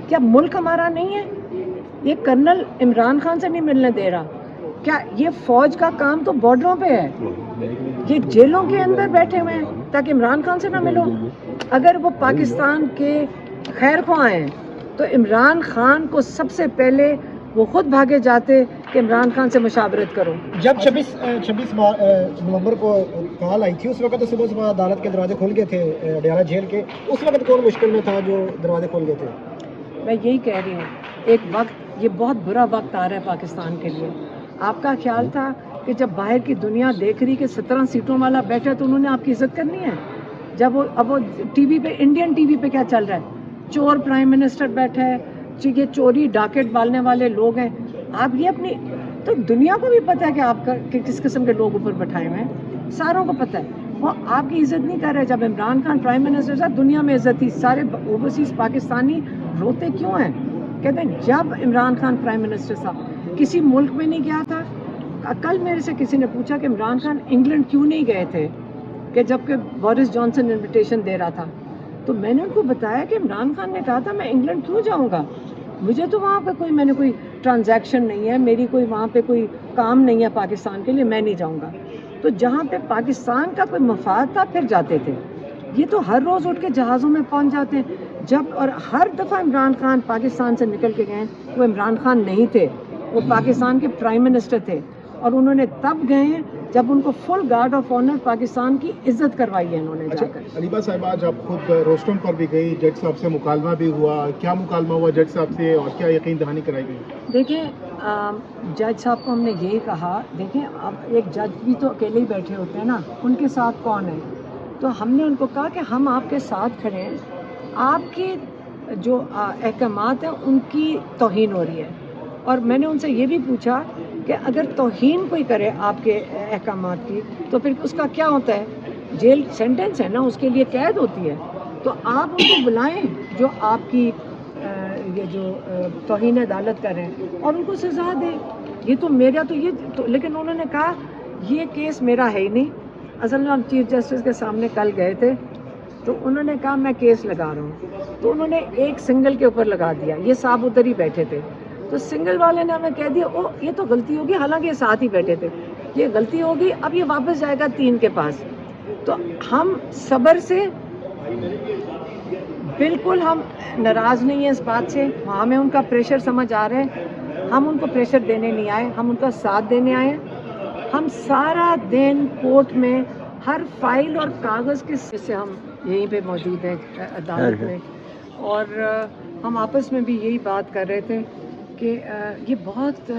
کیا ملک ہمارا نہیں ہے؟ یہ کرنل عمران خان سے نہیں ملنے دے رہا کیا؟ یہ فوج کا کام تو بارڈروں پہ ہے، یہ جیلوں کے اندر بیٹھے ہوئے ہیں تاکہ عمران خان سے نہ ملو۔ اگر وہ پاکستان کے خیر خواہ ہیں تو عمران خان کو سب سے پہلے وہ خود بھاگے جاتے کہ عمران خان سے مشاورت کرو۔ جب 26 نومبر کو کال آئی تھی اس وقت تو صبح عدالت کے دروازے کھل گئے تھے اڈیالہ جیل کے، اس وقت کون مشکل میں تھا جو دروازے کھول گئے تھے؟ میں یہی کہہ رہی ہوں، ایک وقت، یہ بہت برا وقت آ رہا ہے پاکستان کے لیے۔ آپ کا خیال تھا کہ جب باہر کی دنیا دیکھ رہی کہ 17 سیٹوں والا بیٹھا تو انہوں نے آپ کی عزت کرنی ہے؟ جب وہ ٹی وی پہ، انڈین ٹی وی پہ کیا چل رہا ہے؟ چور پرائم منسٹر بیٹھا ہے، یہ چوری ڈاکٹ ڈالنے والے لوگ ہیں۔ آپ یہ اپنی، تو دنیا کو بھی پتہ ہے کہ آپ کا کہ کس قسم کے لوگ اوپر بٹھائے ہوئے ہیں، ساروں کو پتہ ہے۔ وہ آپ کی عزت نہیں کر رہے۔ جب عمران خان پرائم منسٹر تھا دنیا میں عزت تھی، سارے اوورسیز پاکستانی روتے کیوں ہیں؟ کہتے ہیں جب عمران خان پرائم منسٹر تھا کسی ملک میں نہیں گیا تھا۔ کل میرے سے کسی نے پوچھا کہ عمران خان انگلینڈ کیوں نہیں گئے تھے کہ جبکہ بورس جانسن انویٹیشن دے رہا تھا، تو میں نے ان کو بتایا کہ عمران خان نے کہا تھا میں انگلینڈ کیوں جاؤں گا، مجھے تو وہاں پہ میں نے کوئی ٹرانزیکشن نہیں ہے، میری کوئی وہاں پہ کوئی کام نہیں ہے پاکستان کے لیے، میں نہیں جاؤں گا۔ تو جہاں پہ پاکستان کا کوئی مفاد تھا پھر جاتے تھے۔ یہ تو ہر روز اٹھ کے جہازوں میں پہنچ جاتے ہیں۔ جب اور ہر دفعہ عمران خان پاکستان سے نکل کے گئے، وہ عمران خان نہیں تھے، وہ پاکستان کے پرائم منسٹر تھے، اور انہوں نے تب گئے ہیں جب ان کو فل گارڈ آف آنر پاکستان کی عزت کروائی ہے انہوں نے جا کر۔ علیبا صاحب آج آپ خود روسٹم پر بھی گئی، جج صاحب سے مکالمہ بھی ہوا، کیا مکالمہ ہوا جج صاحب سے اور کیا یقین دہانی کرائی گئی؟ دیکھیں جج صاحب کو ہم نے یہی کہا، دیکھیں اب ایک جج بھی تو اکیلے ہی بیٹھے ہوتے ہیں نا، ان کے ساتھ کون ہے؟ تو ہم نے ان کو کہا کہ ہم آپ کے ساتھ کھڑے ہیں، آپ کے جو احکامات ہیں ان کی توہین ہو رہی ہے، اور میں نے ان سے یہ بھی پوچھا کہ اگر توہین کوئی کرے آپ کے احکامات کی تو پھر اس کا کیا ہوتا ہے؟ جیل سینٹنس ہے نا، اس کے لیے قید ہوتی ہے۔ تو آپ ان کو بلائیں جو آپ کی یہ جو توہین عدالت کر رہے ہیں اور ان کو سزا دیں۔ یہ تو میرا تو یہ تو، لیکن انہوں نے کہا یہ کیس میرا ہے ہی نہیں۔ اصل میں ہم چیف جسٹس کے سامنے کل گئے تھے تو انہوں نے کہا میں کیس لگا رہا ہوں، تو انہوں نے ایک سنگل کے اوپر لگا دیا، یہ صاحب ادھر ہی بیٹھے تھے، تو سنگل والے نے ہمیں کہہ دیا او یہ تو غلطی ہوگی، حالانکہ یہ ساتھ ہی بیٹھے تھے، یہ غلطی ہوگی، اب یہ واپس جائے گا 3 کے پاس۔ تو ہم صبر سے، بالکل ہم ناراض نہیں ہیں اس بات سے، ہمیں ان کا پریشر سمجھ آ رہا ہے، ہم ان کو پریشر دینے نہیں آئے، ہم ان کا ساتھ دینے آئے ہیں۔ ہم سارا دن کورٹ میں ہر فائل اور کاغذ کے سے ہم یہیں پہ موجود ہیں عدالت میں، اور ہم آپس میں بھی یہی بات کر رہے تھے کہ یہ بہت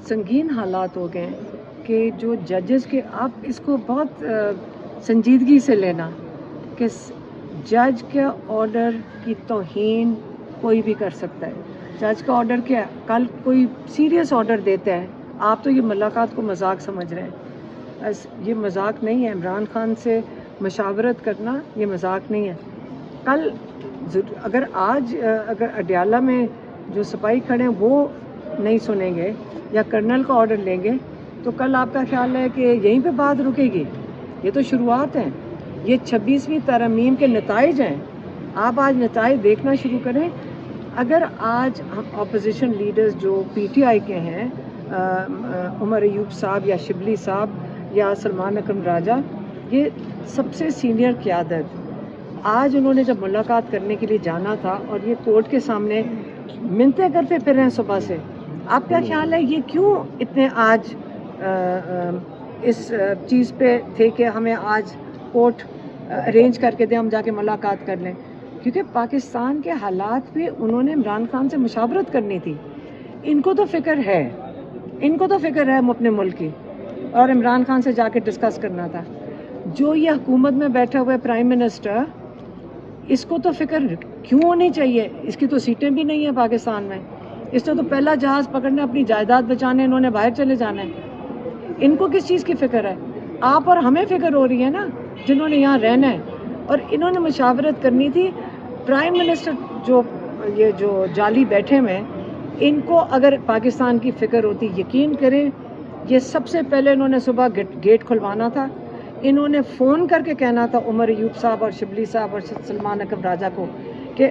سنگین حالات ہو گئے ہیں کہ جو ججز کے، آپ اس کو بہت سنجیدگی سے لینا کہ جج کے آرڈر کی توہین کوئی بھی کر سکتا ہے۔ جج کا آرڈر کیا ہے؟ کل کوئی سیریس آرڈر دیتا ہے، آپ تو یہ ملاقات کو مذاق سمجھ رہے ہیں، یہ مذاق نہیں ہے۔ عمران خان سے مشاورت کرنا یہ مذاق نہیں ہے۔ کل اگر اڈیالہ میں جو سپاہی کھڑے ہیں وہ نہیں سنیں گے یا کرنل کا آرڈر لیں گے تو کل آپ کا خیال ہے کہ یہیں پہ بات رکے گی؟ یہ تو شروعات ہیں، یہ 26ویں ترمیم کے نتائج ہیں۔ آپ آج نتائج دیکھنا شروع کریں۔ اگر آج ہم اپوزیشن لیڈرز جو پی ٹی آئی کے ہیں، عمر ایوب صاحب یا شبلی صاحب یا سلمان اکرم راجہ، یہ سب سے سینئر قیادت، آج انہوں نے جب ملاقات کرنے کے لیے جانا تھا اور یہ کورٹ کے سامنے منتیں کرتے پھر رہے ہیں صبح سے، آپ کا خیال ہے یہ کیوں اتنے آج اس چیز پہ تھے کہ ہمیں آج کورٹ ارینج کر کے دیں، ہم جا کے ملاقات کر لیں؟ کیونکہ پاکستان کے حالات پہ انہوں نے عمران خان سے مشاورت کرنی تھی۔ ان کو تو فکر ہے، اپنے ملک کی، اور عمران خان سے جا کے ڈسکس کرنا تھا۔ جو یہ حکومت میں بیٹھا ہوا ہے پرائم منسٹر، اس کو تو فکر کیوں ہونی چاہیے؟ اس کی تو سیٹیں بھی نہیں ہیں پاکستان میں، اس نے تو پہلا جہاز پکڑنا، اپنی جائیداد بچانے انہوں نے باہر چلے جانا ہے۔ ان کو کس چیز کی فکر ہے؟ آپ اور ہمیں فکر ہو رہی ہے نا، جنہوں نے یہاں رہنا ہے، اور انہوں نے مشاورت کرنی تھی۔ پرائم منسٹر جو جعلی بیٹھے ہوئے ہیں، ان کو اگر پاکستان کی فکر ہوتی، یقین کریں یہ سب سے پہلے انہوں نے صبح گیٹ کھلوانا تھا، انہوں نے فون کر کے کہنا تھا عمر ایوب صاحب اور شبلی صاحب اور سلمان اکرم راجہ کو کہ